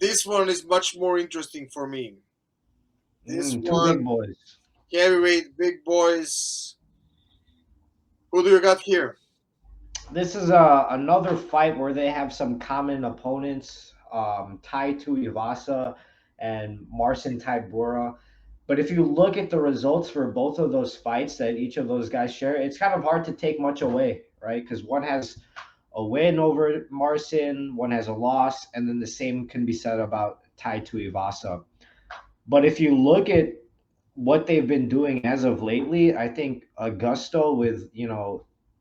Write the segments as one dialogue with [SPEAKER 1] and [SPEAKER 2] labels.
[SPEAKER 1] this one is much more interesting for me. This
[SPEAKER 2] Two big
[SPEAKER 1] one,
[SPEAKER 2] boys.
[SPEAKER 1] heavyweight, big boys. Who do you got here?
[SPEAKER 2] This is another fight where they have some common opponents, Tai Tuivasa and Marcin Tybura. But if you look at the results for both of those fights that each of those guys share, it's kind of hard to take much away, right? Because one has a win over Marcin, one has a loss, and then the same can be said about Tai Tuivasa. But if you look at what they've been doing as of lately, I think Augusto with,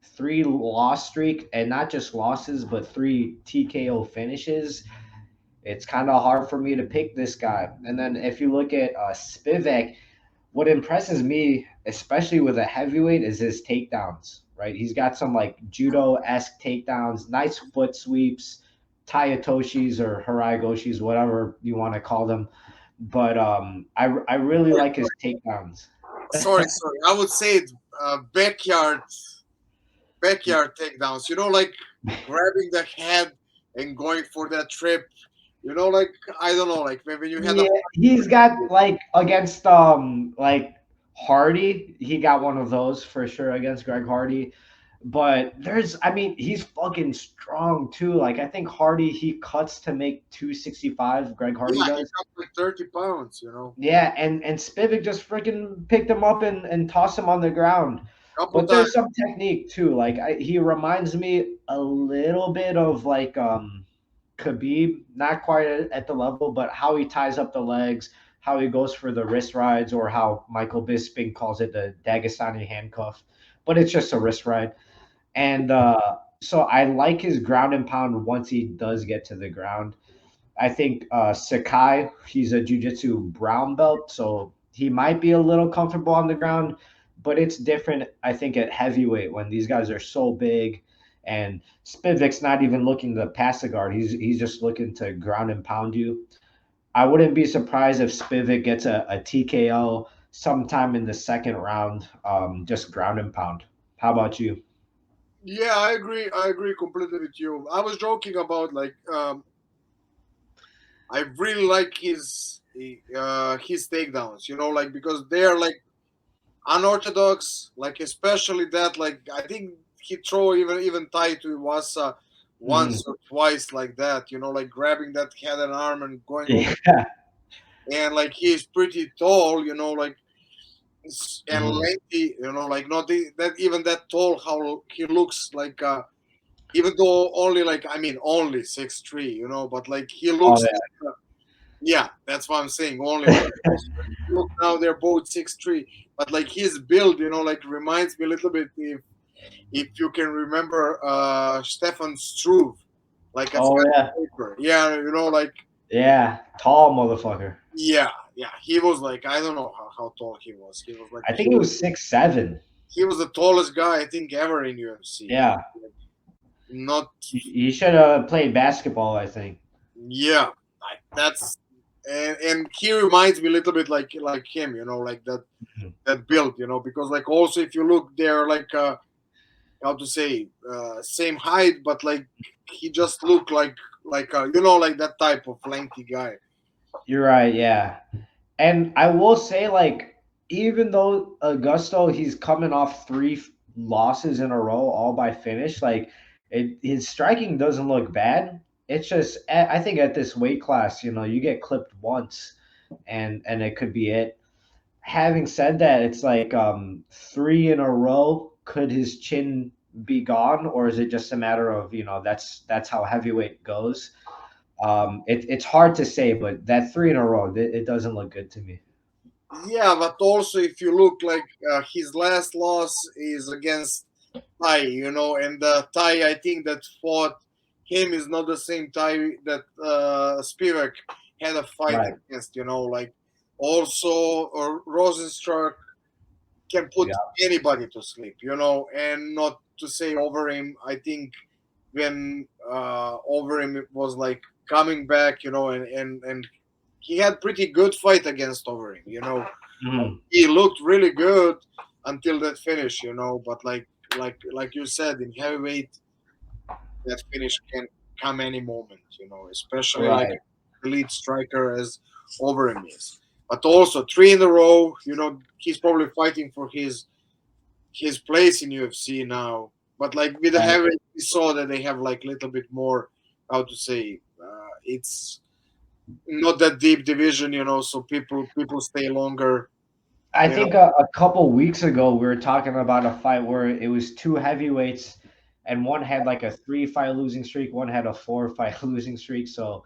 [SPEAKER 2] three loss streak and not just losses, but three TKO finishes, it's kind of hard for me to pick this guy. And then if you look at Spivak, what impresses me, especially with a heavyweight, is his takedowns, right? He's got some like judo-esque takedowns, nice foot sweeps, Tayatoshis or Haragoshis, whatever you want to call them. But I really like his takedowns.
[SPEAKER 1] Sorry. I would say it, backyard takedowns. Like grabbing the head and going for that trip. Like I don't know, like when you had a
[SPEAKER 2] Yeah, he's got like against like Hardy, he got one of those for sure against Greg Hardy. But I mean, he's fucking strong too. Like I think Hardy he cuts to make 265. Greg Hardy
[SPEAKER 1] yeah, he
[SPEAKER 2] does.
[SPEAKER 1] got like 30 pounds.
[SPEAKER 2] Yeah, and Spivak just freaking picked him up and tossed him on the ground.
[SPEAKER 1] Couple
[SPEAKER 2] But
[SPEAKER 1] times.
[SPEAKER 2] there's some technique too. Like he reminds me a little bit of like Khabib, not quite at the level, but how he ties up the legs, how he goes for the wrist rides, or how Michael Bisping calls it the Dagestani handcuff. But it's just a wrist ride. And so I like his ground and pound once he does get to the ground. I think Sakai, he's a jiu-jitsu brown belt, so he might be a little comfortable on the ground, but it's different, I think, at heavyweight when these guys are so big. And Spivak's not even looking to pass the guard. He's just looking to ground and pound you. I wouldn't be surprised if Spivak gets a TKO sometime in the second round, just ground and pound. How about you?
[SPEAKER 1] Yeah, I agree. I agree completely with you. I was joking about like I really like his takedowns. Like because they are like unorthodox. Like especially that like I think he throw even tied to Iwasa
[SPEAKER 2] Mhm.
[SPEAKER 1] once or twice like that. Like grabbing that head and arm and going over.
[SPEAKER 2] Yeah.
[SPEAKER 1] And like he's pretty tall. Like and
[SPEAKER 2] Mhm.
[SPEAKER 1] lengthy. Like not that even that tall. How he looks like. Even though only like I mean only 6'3", but like he
[SPEAKER 2] Oh
[SPEAKER 1] looks like yeah, that's what I'm saying. Only like look now they're both 6'3", but like his build, like reminds me a little bit if you can remember Stefan Struve, like a
[SPEAKER 2] oh yeah.
[SPEAKER 1] skyscraper. Yeah, like
[SPEAKER 2] Yeah. Tall motherfucker.
[SPEAKER 1] yeah, he was like I don't know how tall he was. He was like
[SPEAKER 2] I think it was 6'7".
[SPEAKER 1] he was the tallest guy I think ever in UFC.
[SPEAKER 2] Yeah,
[SPEAKER 1] Not
[SPEAKER 2] he should have played basketball. I think.
[SPEAKER 1] yeah, like that's and he reminds me a little bit like him, like
[SPEAKER 2] Mhm.
[SPEAKER 1] that build, because like also if you look, they're like how to say same height, but like he just looked like like that type of lengthy guy.
[SPEAKER 2] You're right. Yeah, and I will say, like, even though Augusto, he's coming off three losses in a row, all by finish. Like, his striking doesn't look bad. It's just, I think at this weight class, you get clipped once, and it could be it. Having said that, it's like three in a row. Could his chin be gone, or is it just a matter of that's how heavyweight goes? It's hard to say, but that three in a row, it doesn't look good to me.
[SPEAKER 1] Yeah, but also if you look like his last loss is against Thai, and the Thai I think that fought him is not the same Thai that Spivak had a fight
[SPEAKER 2] Right.
[SPEAKER 1] against, like also Rosenstruck can put
[SPEAKER 2] Yeah.
[SPEAKER 1] anybody to sleep, and not to say over him. I think when over him it was like coming back, and he had pretty good fight against over him,
[SPEAKER 2] Mhm.
[SPEAKER 1] he looked really good until that finish, but like you said in heavyweight that finish can come any moment, especially like
[SPEAKER 2] Right.
[SPEAKER 1] elite striker as Overeem is. But also 3 in a row. He's probably fighting for his place in UFC now. But like with the
[SPEAKER 2] Right.
[SPEAKER 1] heavy, we saw that they have like little bit more. How to say? It's not that deep division. So people stay longer.
[SPEAKER 2] I
[SPEAKER 1] You know.
[SPEAKER 2] think a couple weeks ago we were talking about a fight where it was two heavyweights, and one had like a 3-fight losing streak, one had a 4-fight losing streak. So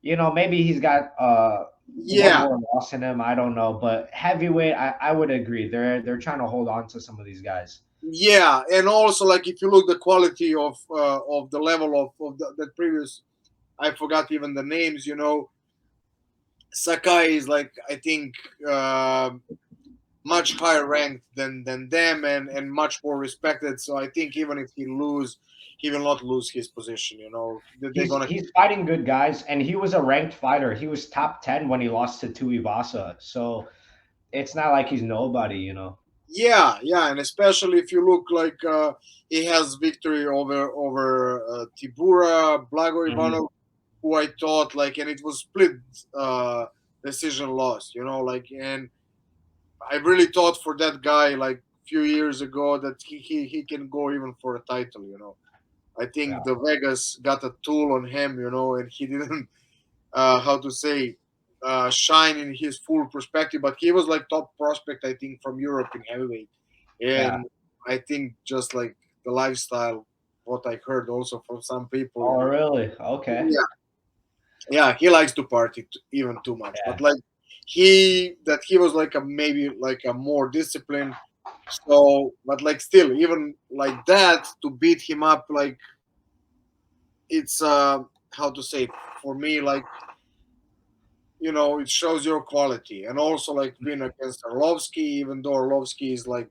[SPEAKER 2] maybe he's got one
[SPEAKER 1] Yeah,
[SPEAKER 2] more loss in him. I don't know, but heavyweight, I would agree. They're trying to hold on to some of these guys.
[SPEAKER 1] yeah, and also like if you look the quality of the level of the previous, I forgot even the names. Sakai is like I think much higher ranked than them and much more respected. So I think even if he lose, he will not lose his position. They're
[SPEAKER 2] He's
[SPEAKER 1] gonna.
[SPEAKER 2] he's fighting good guys, and he was a ranked fighter. He was top 10 when he lost to Tuivasa. So it's not like he's nobody.
[SPEAKER 1] Yeah, yeah, and especially if you look like he has victory over Tibura Blago
[SPEAKER 2] Mhm.
[SPEAKER 1] Ivanov, who I thought like, and it was split decision loss. Like, and I really thought for that guy like few years ago that he can go even for a title. I think
[SPEAKER 2] Yeah,
[SPEAKER 1] the Vegas got a tool on him. And he didn't how to say shine in his full perspective. But he was like top prospect, I think, from Europe in heavyweight,
[SPEAKER 2] yeah.
[SPEAKER 1] and I think just like the lifestyle, what I heard also from some people,
[SPEAKER 2] Oh, really? Okay.
[SPEAKER 1] yeah, yeah, he likes to party even too much. But
[SPEAKER 2] Yeah.
[SPEAKER 1] like he was like a maybe like a more disciplined. So, but like still, even like that, to beat him up, like it's how to say for me like it shows your quality. And also like being against Arlovsky, even though Arlovsky is like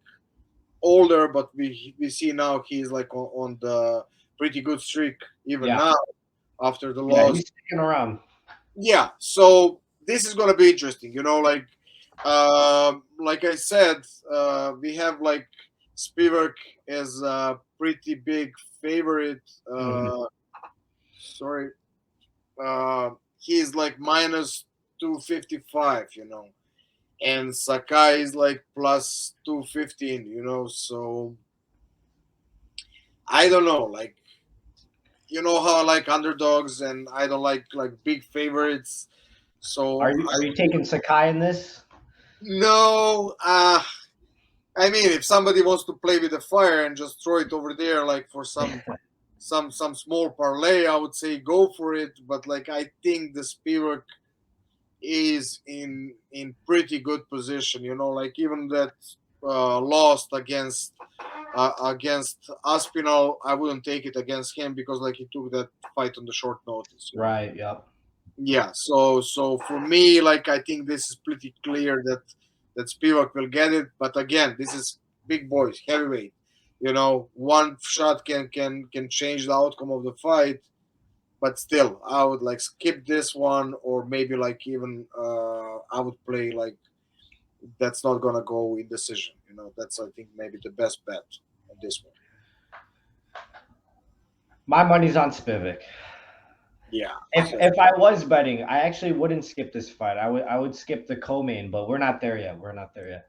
[SPEAKER 1] older, but we see now he's like on the pretty good streak even
[SPEAKER 2] Yeah.
[SPEAKER 1] now after the
[SPEAKER 2] Yeah.
[SPEAKER 1] loss.
[SPEAKER 2] He's sticking around.
[SPEAKER 1] Yeah, so this is gonna be interesting. Like I said, we have like Spivak as a pretty big favorite.
[SPEAKER 2] Mhm.
[SPEAKER 1] Sorry, he's like minus 255. And Sakai is like plus 215, so I don't know, like how I like underdogs and I don't like big favorites.
[SPEAKER 2] Are
[SPEAKER 1] So
[SPEAKER 2] you are you taking Sakai in this?
[SPEAKER 1] no, I mean if somebody wants to play with the fire and just throw it over there like for some small parlay, I would say go for it. But like I think the Spivak is in pretty good position. Like even that lost against Aspinall, I wouldn't take it against him because like he took that fight on the short notice.
[SPEAKER 2] Right. Yep.
[SPEAKER 1] Yeah. So for me, like I think this is pretty clear that Spivak will get it. But again, this is big boys, heavyweight. One shot can change the outcome of the fight. But still, I would like skip this one, or maybe like even I would play like that's not gonna go in decision. That's I think maybe the best bet on this one.
[SPEAKER 2] My money's on Spivak.
[SPEAKER 1] Yeah.
[SPEAKER 2] If I was betting, I actually wouldn't skip this fight. I would skip the co-main, but we're not there yet. We're not there yet.